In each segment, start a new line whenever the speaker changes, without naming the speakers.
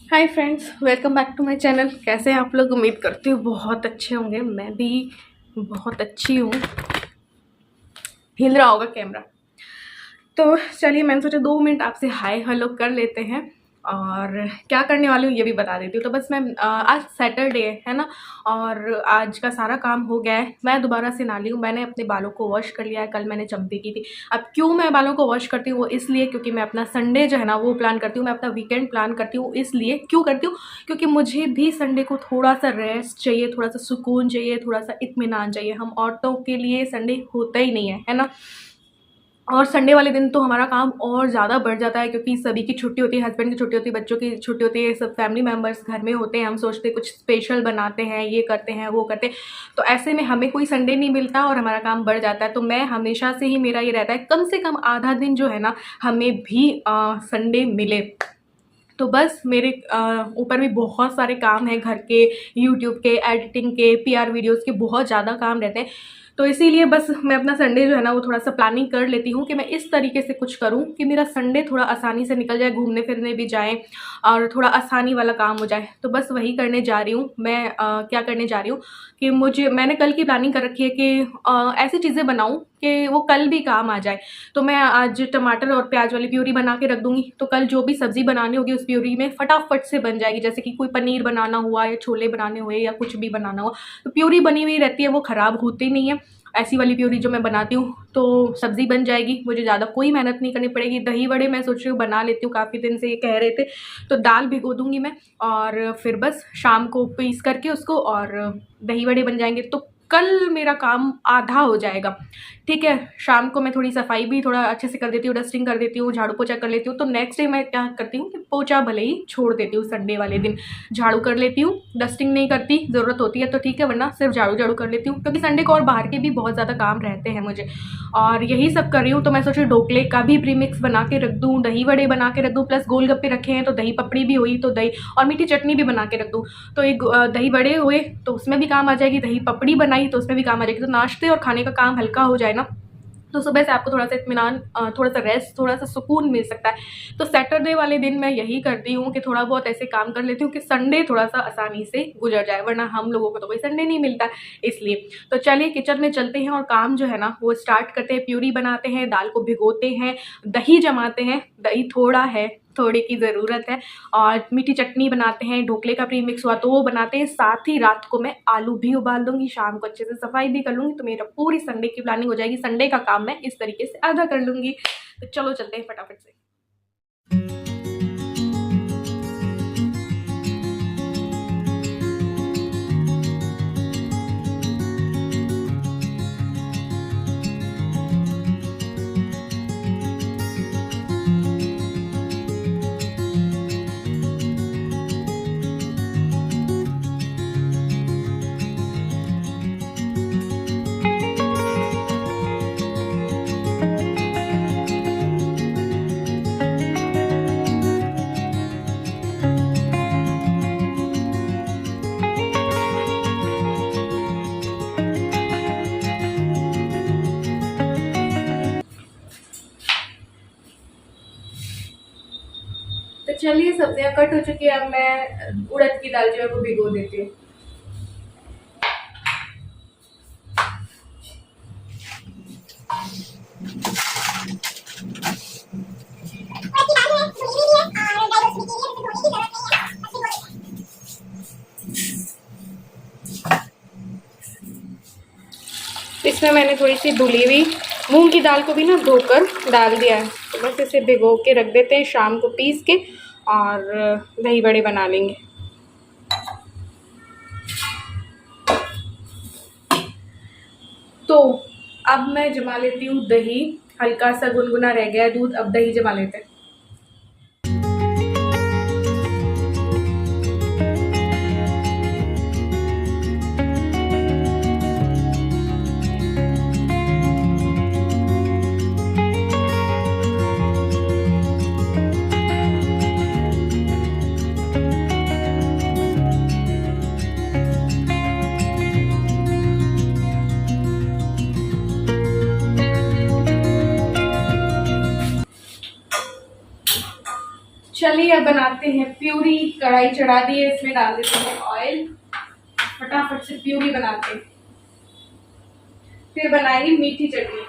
Hi friends, welcome back to my channel. कैसे हैं आप लोग? उम्मीद करती हूँ बहुत अच्छे होंगे। मैं भी बहुत अच्छी हूँ। हिल रहा होगा कैमरा। तो चलिए, मैंने सोचा 2 मिनट आपसे हाय हेलो कर लेते हैं और क्या करने वाली हूँ ये भी बता देती हूँ। तो बस मैं आज सैटरडे है ना, और आज का सारा काम हो गया है। मैं दोबारा से नहा ली हूँ। मैंने अपने बालों को वॉश कर लिया है। कल मैंने चंपी की थी। अब क्यों मैं बालों को वॉश करती हूँ, वो इसलिए क्योंकि मैं अपना संडे जो है ना वो प्लान करती हूँ। मैं अपना वीकेंड प्लान करती हूँ। इसलिए क्यों करती हूँ? क्योंकि मुझे भी संडे को थोड़ा सा रेस्ट चाहिए, थोड़ा सा सुकून चाहिए, थोड़ा सा इत्मीनान चाहिए। हम औरतों के लिए संडे होता ही नहीं है ना। और संडे वाले दिन तो हमारा काम और ज़्यादा बढ़ जाता है, क्योंकि सभी की छुट्टी होती है, हस्बैंड की छुट्टी होती है, बच्चों की छुट्टी होती है, सब फैमिली मेम्बर्स घर में होते हैं। हम सोचते हैं कुछ स्पेशल बनाते हैं, ये करते हैं, वो करते हैं। तो ऐसे में हमें कोई संडे नहीं मिलता और हमारा काम बढ़ जाता है। तो मैं हमेशा से ही, मेरा ये रहता है कम से कम आधा दिन जो है ना हमें भी संडे मिले। तो बस मेरे ऊपर भी बहुत सारे काम हैं, घर के, यूट्यूब के, एडिटिंग के, पीआर वीडियोस के बहुत ज़्यादा काम रहते हैं। तो इसीलिए बस मैं अपना संडे जो है ना वो थोड़ा सा प्लानिंग कर लेती हूँ कि मैं इस तरीके से कुछ करूँ कि मेरा संडे थोड़ा आसानी से निकल जाए, घूमने फिरने भी जाएँ और थोड़ा आसानी वाला काम हो जाए। तो बस वही करने जा रही हूँ मैं। क्या करने जा रही हूँ कि मैंने कल की प्लानिंग कर रखी है कि ऐसी चीज़ें बनाऊँ कि वो कल भी काम आ जाए। तो मैं आज टमाटर और प्याज वाली प्यूरी बना के रख दूँगी, तो कल जो भी सब्ज़ी बनानी होगी उस प्यूरी में फटाफट से बन जाएगी। जैसे कि कोई पनीर बनाना हुआ या छोले बनाने हुए या कुछ भी बनाना हुआ, तो प्यूरी बनी हुई रहती है, वो ख़राब होती नहीं है। ऐसी वाली प्यूरी जो मैं बनाती हूँ तो सब्ज़ी बन जाएगी, मुझे ज़्यादा कोई मेहनत नहीं करनी पड़ेगी। दही बड़े मैं सोच रही हूँ बना लेती हूँ, काफ़ी दिन से ये कह रहे थे। तो दाल भिगो दूँगी मैं और फिर बस शाम को पीस करके उसको और दही बड़े बन जाएंगे। तो कल मेरा काम आधा हो जाएगा। ठीक है, शाम को मैं थोड़ी सफाई भी थोड़ा अच्छे से कर देती हूँ, डस्टिंग कर देती हूँ, झाड़ू पोछा कर लेती हूँ। तो नेक्स्ट डे मैं क्या करती हूँ कि पोछा भले ही छोड़ देती हूँ, संडे वाले दिन झाड़ू कर लेती हूँ, डस्टिंग नहीं करती। ज़रूरत होती है तो ठीक है, वरना सिर्फ झाड़ू कर लेती हूँ, क्योंकि संडे को और बाहर के भी बहुत ज़्यादा काम रहते हैं मुझे। और यही सब कर रही हूँ। तो मैं सोच रही ढोकले का भी प्रीमिक्स बना के रख दूँ, दही बड़े बना के रख दूँ, प्लस गोलगप्पे रखे हैं तो दही पपड़ी भी हुई, तो दही और मीठी चटनी भी बना के रख दूँ। तो एक दही बड़े हुए तो उसमें भी काम आ जाएगी, दही पपड़ी बनाई तो उसमें भी काम आ जाएगी। तो नाश्ते और खाने का काम हल्का हो जाए ना, तो सुबह से आपको थोड़ा सा इत्मीनान, थोड़ा सा रेस्ट, थोड़ा सा सुकून मिल सकता है। तो सैटरडे वाले दिन मैं यही करती हूँ कि थोड़ा बहुत ऐसे काम कर लेती हूँ कि संडे थोड़ा सा आसानी से गुजर जाए, वरना हम लोगों को तो कोई संडे नहीं मिलता इसलिए। तो चलिए किचन में चलते हैं और काम जो है ना वो स्टार्ट करते हैं। प्यूरी बनाते हैं, दाल को भिगोते हैं, दही जमाते हैं, दही थोड़ा है, थोड़े की ज़रूरत है, और मीठी चटनी बनाते हैं, ढोकले का प्रीमिक्स हुआ तो वो बनाते हैं। साथ ही रात को मैं आलू भी उबाल दूंगी, शाम को अच्छे से सफाई भी कर लूँगी। तो मेरा पूरी संडे की प्लानिंग हो जाएगी। संडे का काम मैं इस तरीके से आधा कर लूँगी। तो चलो चलते हैं फटाफट से। तो चलिए, सब्जियां कट हो चुकी है। अब मैं उड़द की दाल जो है वो भिगो देती हूँ। इसमें मैंने थोड़ी सी धुली हुई मूंग की दाल को भी ना धोकर डाल दिया है। तो बस इसे भिगो के रख देते हैं, शाम को पीस के और दही बड़े बना लेंगे। तो अब मैं जमा लेती हूँ दही। हल्का सा गुनगुना रह गया है दूध, अब दही जमा लेते हैं। चलिए अब बनाते हैं प्यूरी। कढ़ाई चढ़ा दी है, इसमें डाल देते हैं ऑयल। फटाफट से प्यूरी बनाते हैं, फिर बनाएंगे मीठी चटनी।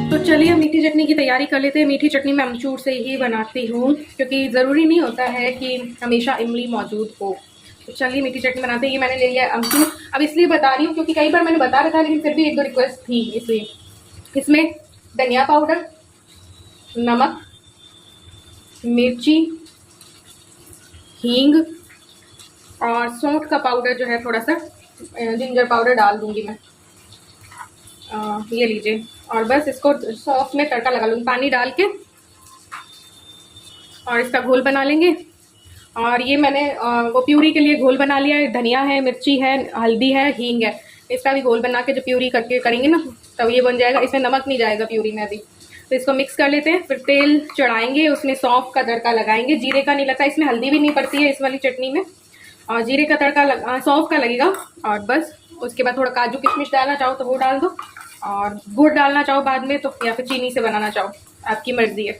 तो चलिए मीठी चटनी की तैयारी कर लेते हैं। मीठी चटनी मैं अमचूर से ही बनाती हूँ, क्योंकि ज़रूरी नहीं होता है कि हमेशा इमली मौजूद हो। तो चलिए मीठी चटनी बनाते हैं। ये मैंने ले लिया अमचूर। अब इसलिए बता रही हूँ क्योंकि कई बार मैंने बता रखा, लेकिन फिर भी एक दो रिक्वेस्ट थी, इसलिए। इसमें धनिया पाउडर, नमक, मिर्ची, हींग और सौंठ का पाउडर जो है, थोड़ा सा जिंजर पाउडर डाल दूँगी मैं। ये लीजिए। और बस इसको सॉस में तड़का लगा लूँगी पानी डाल के, और इसका घोल बना लेंगे। और ये मैंने वो प्यूरी के लिए घोल बना लिया है। धनिया है, मिर्ची है, हल्दी है, हींग है। इसका भी घोल बना के जो प्यूरी करके करेंगे ना, तब ये बन जाएगा। इसमें नमक नहीं जाएगा प्यूरी में अभी। तो इसको मिक्स कर लेते हैं, फिर तेल चढ़ाएंगे, उसमें सौंफ का तड़का लगाएंगे। जीरे का नहीं लगता इसमें, हल्दी भी नहीं पड़ती है इस वाली चटनी में, और जीरे का तड़का सौंफ का लगेगा। और बस उसके बाद थोड़ा काजू किशमिश डालना चाहो तो वो डाल दो, और गुड़ डालना चाहो बाद में तो, या फिर चीनी से बनाना चाहो, आपकी मर्जी है।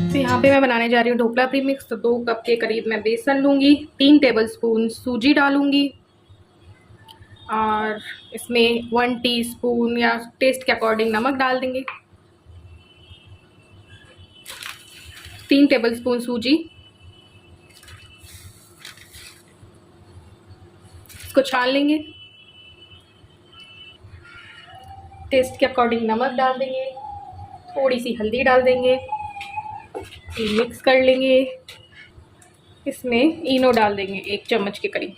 तो यहाँ पे मैं बनाने जा रही हूँ ढोकला प्रीमिक्स। तो 2 कप के करीब मैं बेसन लूँगी, 3 टेबलस्पून सूजी डालूँगी, और इसमें 1 टीस्पून या टेस्ट के अकॉर्डिंग नमक डाल देंगे। 3 टेबलस्पून सूजी, इसको छान लेंगे। टेस्ट के अकॉर्डिंग नमक डाल देंगे, थोड़ी सी हल्दी डाल देंगे, मिक्स कर लेंगे। इसमें इनो डाल देंगे 1 चम्मच के करीब।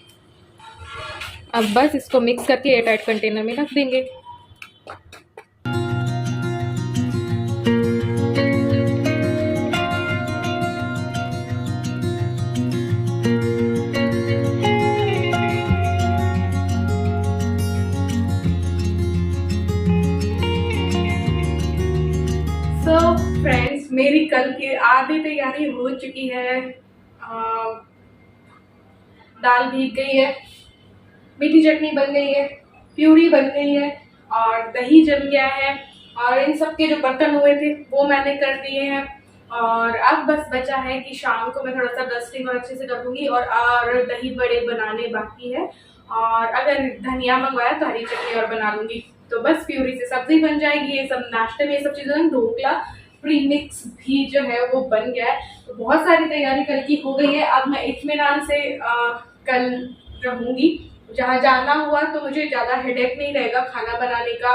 अब बस इसको मिक्स करके एयरटाइट कंटेनर में रख देंगे। सो फ्रेंड्स, मेरी कल की आधी तैयारी हो चुकी है। दाल भीग गई है, मीठी चटनी बन गई है, प्यूरी बन गई है, और दही जम गया है, और इन सब के जो बर्तन हुए थे वो मैंने कर दिए हैं। और अब बस बचा है कि शाम को मैं थोड़ा सा डस्टिंग और अच्छे से कर दूंगी, और दही बड़े बनाने बाकी है, और अगर धनिया मंगवाया तो हरी चटनी और बना लूंगी। तो बस प्यूरी से सब्जी बन जाएगी। ये सब नाश्ते में ये सब चीज़ें। ढोकला प्रीमिक्स भी जो है वो बन गया है। तो बहुत सारी तैयारी कल की हो गई है। अब मैं इत्मीनान से कल रहूँगी। जहाँ जाना हुआ तो मुझे ज़्यादा हेडेक नहीं रहेगा खाना बनाने का,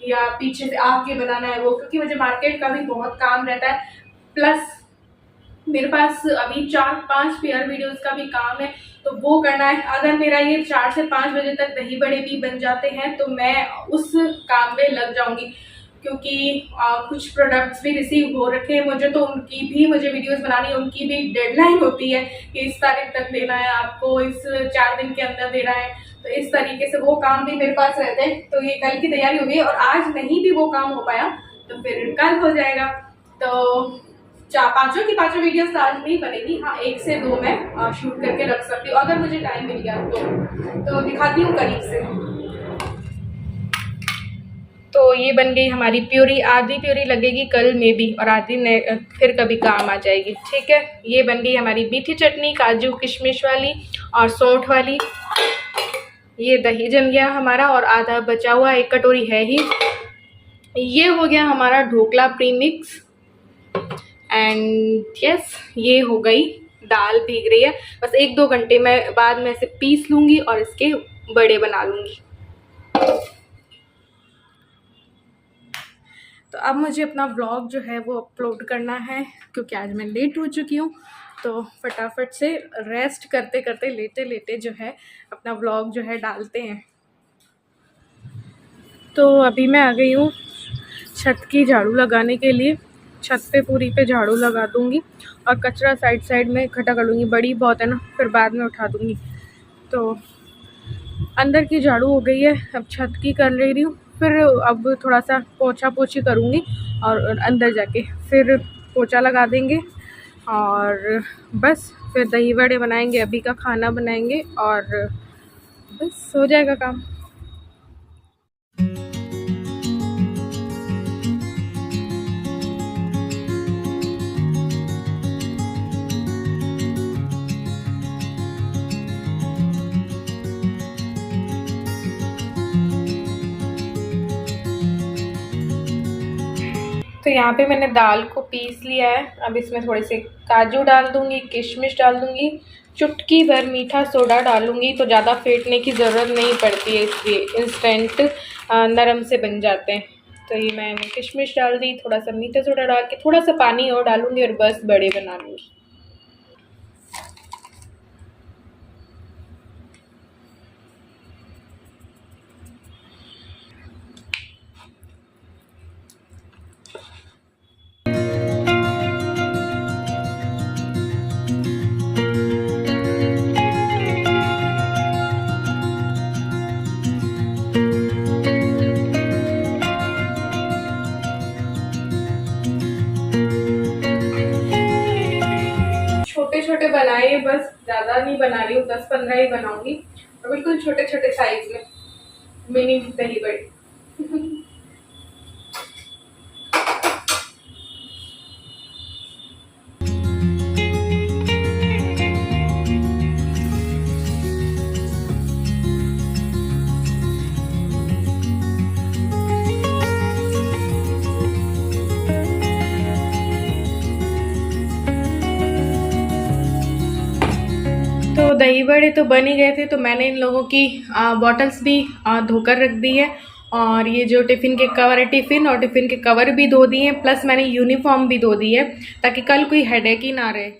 या पीछे से आके बनाना है वो, क्योंकि मुझे मार्केट का भी बहुत काम रहता है। प्लस मेरे पास अभी 4-5 पेयर वीडियोस का भी काम है, तो वो करना है। अगर मेरा ये 4 से 5 बजे तक दही बड़े भी बन जाते हैं तो मैं उस काम में लग जाऊंगी, क्योंकि कुछ प्रोडक्ट्स भी रिसीव हो रखे हैं मुझे, तो उनकी भी मुझे वीडियोस बनानी है। उनकी भी डेडलाइन होती है कि इस तारीख तक देना है आपको, इस 4 दिन के अंदर देना है। तो इस तरीके से वो काम भी मेरे पास रहते हैं। तो ये कल की तैयारी हो गई, और आज नहीं भी वो काम हो पाया तो फिर कल हो जाएगा। तो पांचों की पांचों वीडियोस तो आज नहीं बनेगी। हाँ, 1 से 2 मैं शूट करके रख सकती हूँ अगर मुझे टाइम मिल गया तो दिखाती हूँ करीब से। तो ये बन गई हमारी प्यूरी। आधी प्यूरी लगेगी कल में भी, और आधी फिर कभी काम आ जाएगी। ठीक है, ये बन गई हमारी मीठी चटनी, काजू किशमिश वाली और सौंठ वाली। ये दही जम गया हमारा, और आधा बचा हुआ 1 कटोरी है ही। ये हो गया हमारा ढोकला प्रीमिक्स। एंड यस, ये हो गई। दाल भीग रही है, बस 1-2 घंटे में बाद में इसे पीस लूँगी और इसके बड़े बना लूँगी। तो अब मुझे अपना व्लॉग जो है वो अपलोड करना है, क्योंकि आज मैं लेट हो चुकी हूँ। तो फटाफट से रेस्ट करते करते लेटे लेटे जो है अपना व्लॉग जो है डालते हैं। तो अभी मैं आ गई हूँ छत की झाड़ू लगाने के लिए। छत पे पूरी पे झाड़ू लगा दूँगी और कचरा साइड साइड में इकट्ठा कर लूँगी। बड़ी बहुत है ना, फिर बाद में उठा दूँगी। तो अंदर की झाड़ू हो गई है, अब छत की कर ले रही हूँ। फिर अब थोड़ा सा पोछा पोछी करूँगी और अंदर जाके फिर पोछा लगा देंगे और बस फिर दही वड़े बनाएंगे, अभी का खाना बनाएंगे और बस हो जाएगा काम। तो यहाँ पे मैंने दाल को पीस लिया है। अब इसमें थोड़े से काजू डाल दूँगी, किशमिश डाल दूँगी, चुटकी भर मीठा सोडा डालूँगी। तो ज़्यादा फेंटने की ज़रूरत नहीं पड़ती है, इसलिए इंस्टेंट नरम से बन जाते हैं। तो ये मैंने किशमिश डाल दी, थोड़ा सा मीठा सोडा डाल के थोड़ा सा पानी और डालूँगी और बस बड़े बना लूँगी। छोटे छोटे बनाए, बस ज़्यादा नहीं बना रही हूँ, 10-15 ही बनाऊंगी और बिल्कुल छोटे छोटे साइज में मिनी दही बड़े। तो दही बड़े तो बन ही गए थे, तो मैंने इन लोगों की बॉटल्स भी धोकर रख दी है और ये जो टिफ़िन के कवर है, टिफ़िन और टिफ़िन के कवर भी धो दिए हैं, प्लस मैंने यूनिफॉर्म भी धो दी है ताकि कल कोई हेडेक ही ना रहे।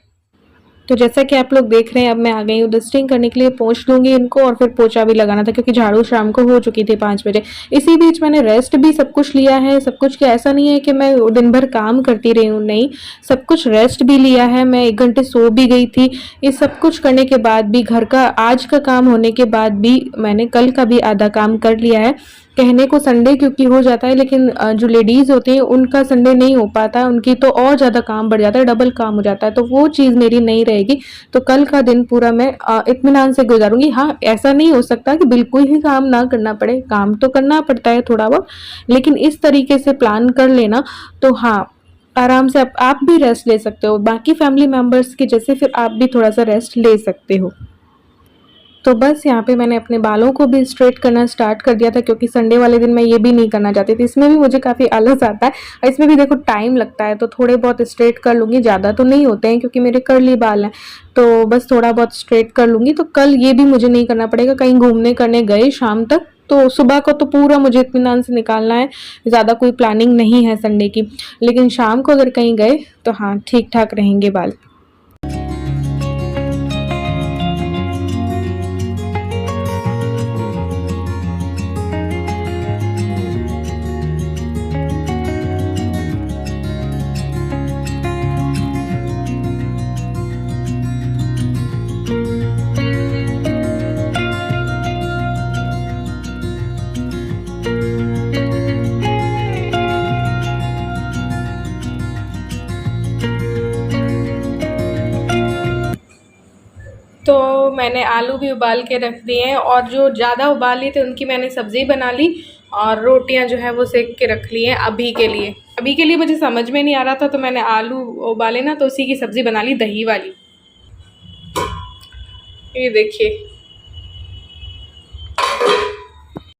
तो जैसा कि आप लोग देख रहे हैं, अब मैं आ गई हूँ डस्टिंग करने के लिए। पोंछ लूँगी इनको और फिर पोछा भी लगाना था, क्योंकि झाड़ू शाम को हो चुकी थी 5 बजे। इसी बीच मैंने रेस्ट भी सब कुछ लिया है, सब कुछ क्या, ऐसा नहीं है कि मैं दिन भर काम करती रही हूँ, नहीं, सब कुछ रेस्ट भी लिया है। मैं 1 घंटे सो भी गई थी। ये सब कुछ करने के बाद भी, घर का आज का काम होने के बाद भी मैंने कल का भी आधा काम कर लिया है। कहने को संडे क्योंकि हो जाता है, लेकिन जो लेडीज़ होती हैं उनका संडे नहीं हो पाता है, उनकी तो और ज़्यादा काम बढ़ जाता है, डबल काम हो जाता है। तो वो चीज़ मेरी नहीं रहेगी। तो कल का दिन पूरा मैं इत्मीनान से गुजारूंगी। हाँ, ऐसा नहीं हो सकता कि बिल्कुल ही काम ना करना पड़े, काम तो करना पड़ता है थोड़ा बहुत, लेकिन इस तरीके से प्लान कर लेना तो हाँ, आराम से आप भी रेस्ट ले सकते हो, बाकी फैमिली मेम्बर्स के जैसे फिर आप भी थोड़ा सा रेस्ट ले सकते हो। तो बस यहाँ पे मैंने अपने बालों को भी स्ट्रेट करना स्टार्ट कर दिया था, क्योंकि संडे वाले दिन मैं ये भी नहीं करना चाहती थी। इसमें भी मुझे काफ़ी आलस आता है और इसमें भी देखो टाइम लगता है, तो थोड़े बहुत स्ट्रेट कर लूँगी, ज़्यादा तो नहीं होते हैं क्योंकि मेरे कर्ली बाल हैं, तो बस थोड़ा बहुत स्ट्रेट कर लूँगी। तो कल ये भी मुझे नहीं करना पड़ेगा। कहीं घूमने करने गए शाम तक, तो सुबह को तो पूरा मुझे इत्मीनान से निकालना है, ज़्यादा कोई प्लानिंग नहीं है संडे की, लेकिन शाम को अगर कहीं गए तो हाँ, ठीक ठाक रहेंगे बाल। तो मैंने आलू भी उबाल के रख दिए हैं और जो ज़्यादा उबाल लिए थे उनकी मैंने सब्ज़ी बना ली और रोटियां जो है वो सेक के रख ली हैं अभी के लिए। अभी के लिए मुझे समझ में नहीं आ रहा था, तो मैंने आलू उबाले ना, तो उसी की सब्ज़ी बना ली दही वाली। ये देखिए,